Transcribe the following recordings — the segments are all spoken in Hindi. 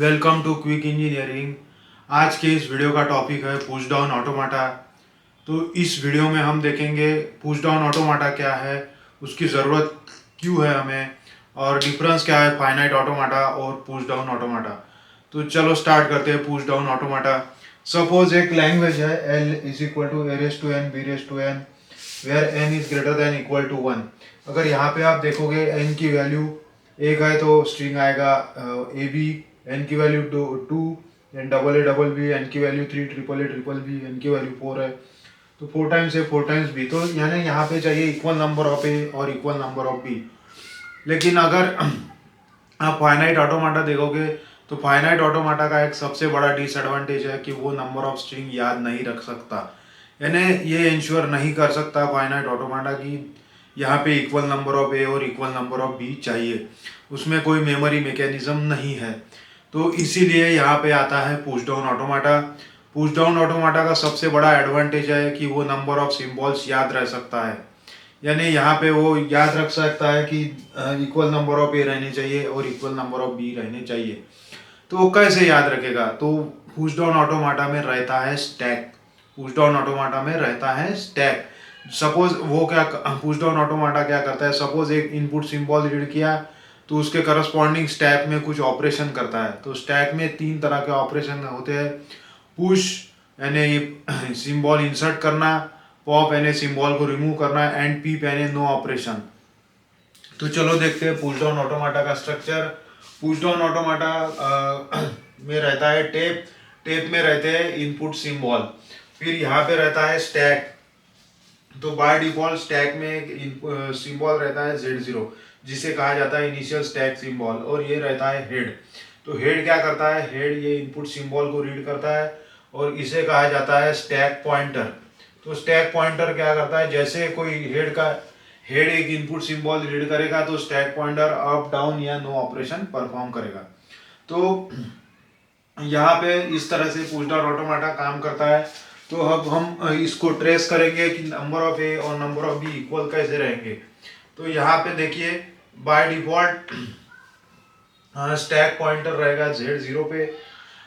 Welcome to quick engineering. आज के इस वीडियो का टॉपिक है पुश डाउन ऑटोमाटा। तो इस वीडियो में हम देखेंगे पुश डाउन ऑटोमाटा क्या है, उसकी ज़रूरत क्यों है हमें, और डिफरेंस क्या है फाइनाइट ऑटोमाटा और पुश डाउन ऑटोमाटा। तो चलो स्टार्ट करते हैं पुश डाउन ऑटोमाटा। सपोज एक लैंग्वेज है L is equal to a raise to n b raise to n where n is greater than equal to 1। अगर यहाँ पे आप देखोगे n की वैल्यू एक है तो स्ट्रिंग आएगा ए बी, एन की value 2, N double A double B, N की value 3, triple A triple B, N की वैल्यू 4 है तो 4 टाइम्स ए 4 टाइम्स बी। तो यानी यहाँ पे चाहिए इक्वल नंबर ऑफ ए और इक्वल नंबर ऑफ बी। लेकिन अगर आप फाइनाइट ऑटोमाटा देखोगे तो फाइनाइट ऑटोमाटा का एक सबसे बड़ा डिसएडवांटेज है कि वो नंबर ऑफ स्ट्रिंग याद नहीं रख सकता, यानी ये इंश्योर नहीं कर सकता फाइनाइट ऑटोमाटा की यहाँ पे इक्वल नंबर ऑफ ए और इक्वल नंबर ऑफ बी चाहिए, उसमें कोई मेमोरी मैकेनिज्म नहीं है। तो इसीलिए यहाँ पे आता है push down automata. Push down ऑटोमाटा का सबसे बड़ा एडवांटेज है कि वो नंबर ऑफ सिंबल्स याद रह सकता है, यानी यहाँ पे वो याद रख सकता है कि इक्वल नंबर ऑफ ए रहने चाहिए और इक्वल नंबर ऑफ बी रहने चाहिए। तो वो कैसे याद रखेगा? तो पुश डाउन ऑटोमाटा में रहता है स्टैक। पुश डाउन ऑटोमाटा में रहता है स्टैक। सपोज वो क्या पुश डाउन ऑटोमाटा क्या करता है, सपोज एक इनपुट सिंबल रीड किया तो उसके करस्पॉन्डिंग स्टैक में कुछ ऑपरेशन करता है। तो स्टैक में 3 तरह के ऑपरेशन होते हैं। पुश यानी सिंबल इंसर्ट करना, पॉप यानी सिंबल को रिमूव करना, एंड पीप यानी नो ऑपरेशन। तो चलो देखते हैं पुश डाउन ऑटोमाटा का स्ट्रक्चर। पुश डाउन ऑटोमाटा में रहता है टेप, टेप में रहते हैं इनपुट सिंबल, फिर यहाँ पे रहता है स्टैक। तो बाय डिफॉल्ट स्टैक में सिंबल रहता है Z0 जिसे कहा जाता है इनिशियल स्टैक सिंबल, और ये रहता है हेड। तो हेड क्या करता है, हेड ये इनपुट सिंबल को रीड करता है और इसे कहा जाता है स्टैक पॉइंटर। तो स्टैक पॉइंटर क्या करता है, जैसे कोई हेड एक इनपुट सिंबल रीड करेगा तो स्टैक पॉइंटर अप डाउन या नो ऑपरेशन परफॉर्म करेगा। तो यहाँ पे इस तरह से पुश डाउन ऑटोमाटा काम करता है। तो अब हम इसको ट्रेस करेंगे कि नंबर ऑफ ए और नंबर ऑफ बी इक्वल कैसे रहेंगे। तो यहाँ पे देखिए बाय डिफॉल्ट स्टैक पॉइंटर रहेगा Z0 पे।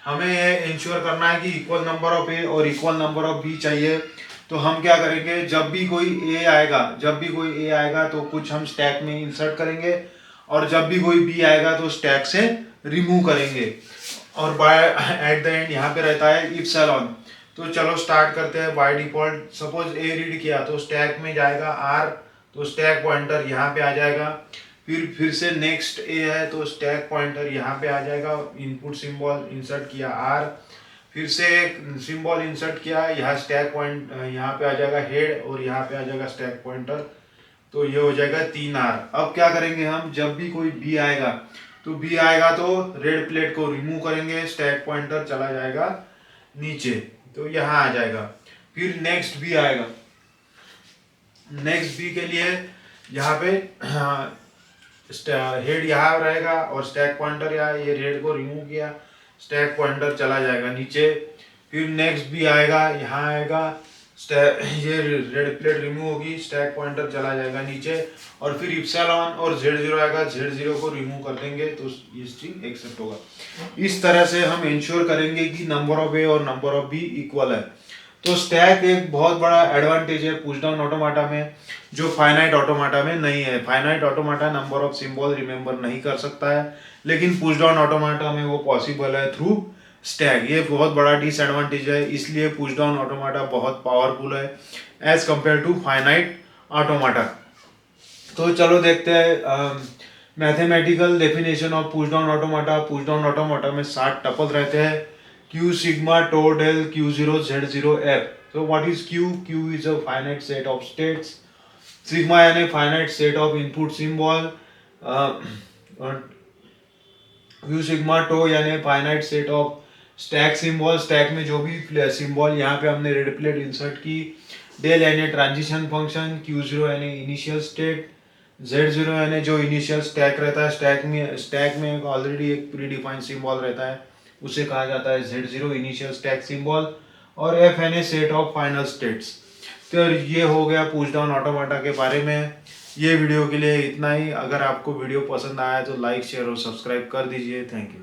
हमें ये इंश्योर करना है कि इक्वल नंबर ऑफ ए और इक्वल नंबर ऑफ बी चाहिए। तो हम क्या करेंगे, जब भी कोई ए आएगा तो कुछ हम स्टैक में इंसर्ट करेंगे, और जब भी कोई बी आएगा तो स्टैक से रिमूव करेंगे। और बाय एट द एंड यहाँ पे रहता है इप्सिलॉन। तो चलो स्टार्ट करते हैं। By default suppose A read किया तो स्टैक में जाएगा R, तो स्टैक पॉइंटर यहाँ पे आ जाएगा। फिर से नेक्स्ट ए है तो स्टैक पॉइंटर यहाँ पे आ जाएगा। इनपुट सिंबल इंसर्ट किया R, फिर से एक सिंबल इंसर्ट किया, यहाँ स्टैक पॉइंट यहाँ पे आ जाएगा हेड, और यहाँ पे आ जाएगा स्टैक पॉइंटर। तो ये हो जाएगा 3R। अब क्या करेंगे हम, जब भी कोई बी आएगा तो रेड प्लेट को रिमूव करेंगे, स्टैक पॉइंटर चला जाएगा नीचे, तो यहाँ आ जाएगा। फिर नेक्स्ट बी आएगा, नेक्स्ट बी के लिए यहाँ पे हेड यहाँ रहेगा और स्टैक पॉइंटर यहाँ, ये रेड को रिमूव किया, स्टैक पॉइंटर चला जाएगा नीचे। फिर नेक्स्ट बी आएगा, यहाँ आएगा, ये रेड प्लेट रिमूव होगी, स्टैक पॉइंटर चला जाएगा नीचे, और फिर इप्सिलॉन और Z0 आएगा, Z0 को रिमूव कर देंगे तो ये स्ट्रिंग एक्सेप्ट होगा। इस तरह से हम इंश्योर करेंगे कि नंबर ऑफ ए और नंबर ऑफ बी इक्वल है। तो स्टैक एक बहुत बड़ा एडवांटेज है पुश डाउन ऑटोमाटा में, जो फाइनाइट ऑटोमाटा में नहीं है। Finite automata number of symbol remember नहीं कर सकता है, लेकिन पुश डाउन ऑटोमाटा में वो पॉसिबल है थ्रू स्टैक। ये बहुत बड़ा डिसएडवांटेज है, इसलिए पुश डाउन ऑटोमाटा बहुत पावरफुल है as compare to finite automata. तो चलो देखते हैं mathematical definition of push down automata. Push down automata में 7 टपल रहते हैं, Q sigma tau del Q0 Z0 F। So what is Q? Q is a finite set of states. Sigma यानी finite set of input symbol. Q sigma tau यानी finite set of stack symbol। Stack में जो भी सिंबल यहाँ पे हमने रेड प्लेट इंसर्ट की। डेल यानी ट्रांजिशन फंक्शन, Q0 यानी इनिशियल स्टेट, Z0 यानी जो इनिशियल स्टैक रहता है। स्टैक में ऑलरेडी एक प्री डिफाइंड सिंबल रहता है, उसे कहा जाता है Z0 इनिशियल स्टैक सिंबल, और F यानी सेट ऑफ फाइनल स्टेट्स। तो ये हो गया पुश डाउन ऑटोमाटा के बारे में। ये वीडियो के लिए इतना ही। अगर आपको वीडियो पसंद आया तो लाइक शेयर और सब्सक्राइब कर दीजिए। Thank you.